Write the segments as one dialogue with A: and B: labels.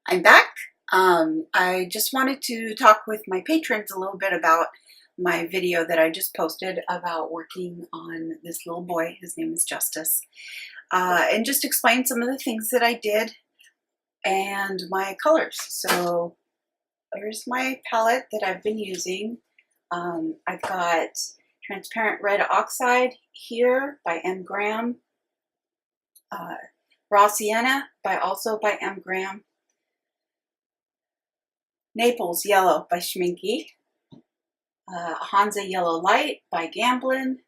A: I'm back. I just wanted to talk with my patrons a little bit about my video that I just posted about working on this little boy. His name is Justus. And just explain some of the things that I did and my colors. So here's my palette that I've been using. I've got transparent red oxide here by M. Graham. Raw sienna also by M. Graham. Naples Yellow by Schminke, Hansa Yellow Light by Gamblin,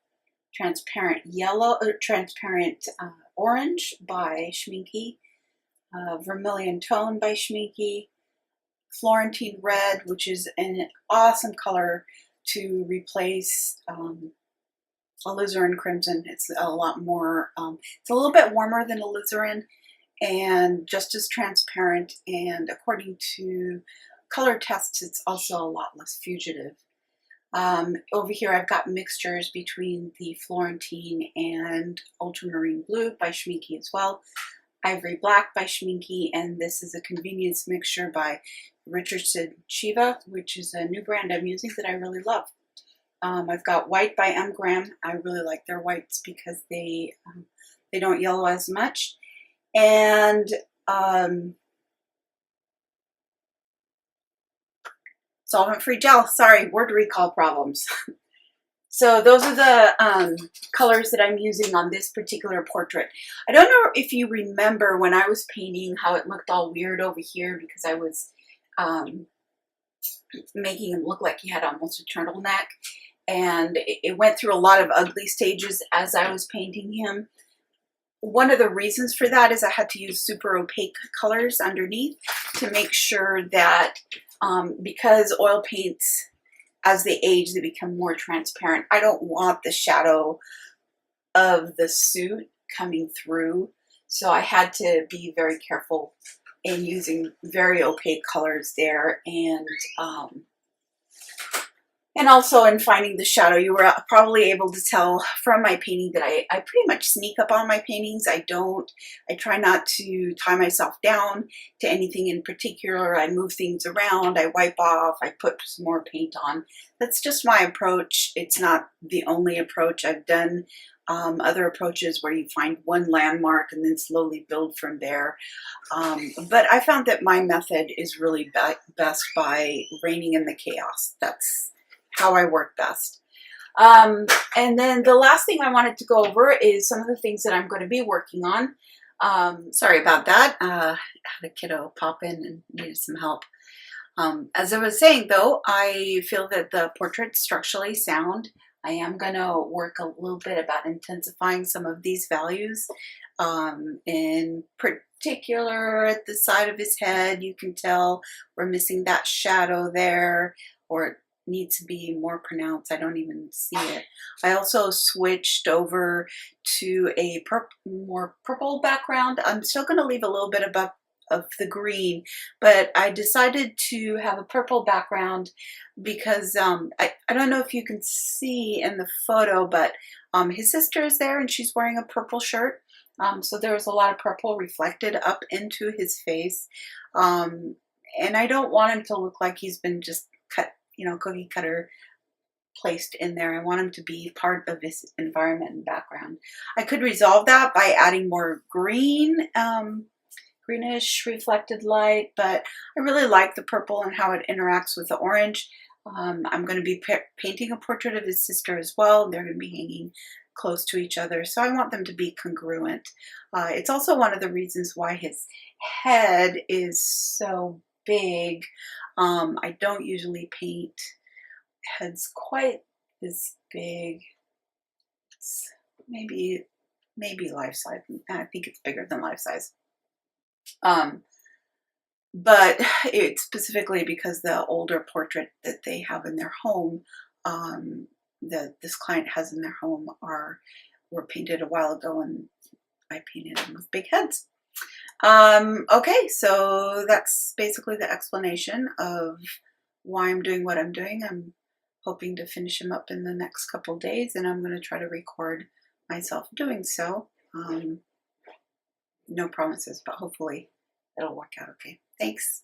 A: Transparent Orange by Schminke, Vermilion Tone by Schminke, Florentine Red, which is an awesome color to replace alizarin crimson. It's a lot more, it's a little bit warmer than alizarin and just as transparent, and according to color tests, it's also a lot less fugitive. Over here I've got mixtures between the Florentine and Ultramarine Blue by Schminke as well. Ivory Black by Schminke, and this is a convenience mixture by Richardson Shiva, which is a new brand I'm using that I really love. I've got White by M. Graham. I really like their whites because they don't yellow as much. And solvent-free gel. Sorry, word recall problems. So those are the colors that I'm using on this particular portrait. I don't know if you remember when I was painting how it looked all weird over here because I was making him look like he had almost a turtleneck. And it went through a lot of ugly stages as I was painting him. One of the reasons for that is I had to use super opaque colors underneath to make sure that because oil paints, as they age, they become more transparent. I don't want the shadow of the suit coming through, so I had to be very careful in using very opaque colors there, and also in finding the shadow. You were probably able to tell from my painting that I pretty much sneak up on my paintings. I try not to tie myself down to anything in particular. I move things around, I wipe off, I put some more paint on. That's just my approach. It's not the only approach. I've done other approaches where you find one landmark and then slowly build from there. But I found that my method is really best by reining in the chaos. That's how I work best. And then the last thing I wanted to go over is some of the things that I'm going to be working on. Sorry about that. I had a kiddo pop in and needed some help. As I was saying though, I feel that the portrait's structurally sound. I am going to work a little bit about intensifying some of these values. In particular, at the side of his head, you can tell we're missing that shadow there, or it needs to be more pronounced. I don't even see it. I also switched over to a more purple background. I'm still going to leave a little bit of the green, but I decided to have a purple background because I don't know if you can see in the photo, but his sister is there and she's wearing a purple shirt. So there was a lot of purple reflected up into his face. And I don't want him to look like he's been just cut, cookie cutter placed in there. I want him to be part of his environment and background. I could resolve that by adding more green, greenish reflected light, but I really like the purple and how it interacts with the orange. I'm going to be painting a portrait of his sister as well. They're going to be hanging close to each other, so I want them to be congruent. It's also one of the reasons why his head is so big. I don't usually paint heads quite this big. It's maybe life size. I think it's bigger than life size. But it's specifically because the older portrait that they have in their home, that this client has in their home, were painted a while ago, and I painted them with big heads. Okay, so that's basically the explanation of why I'm doing what I'm doing. I'm hoping to finish him up in the next couple days, and I'm going to try to record myself doing so. No promises, but hopefully it'll work out okay. Thanks.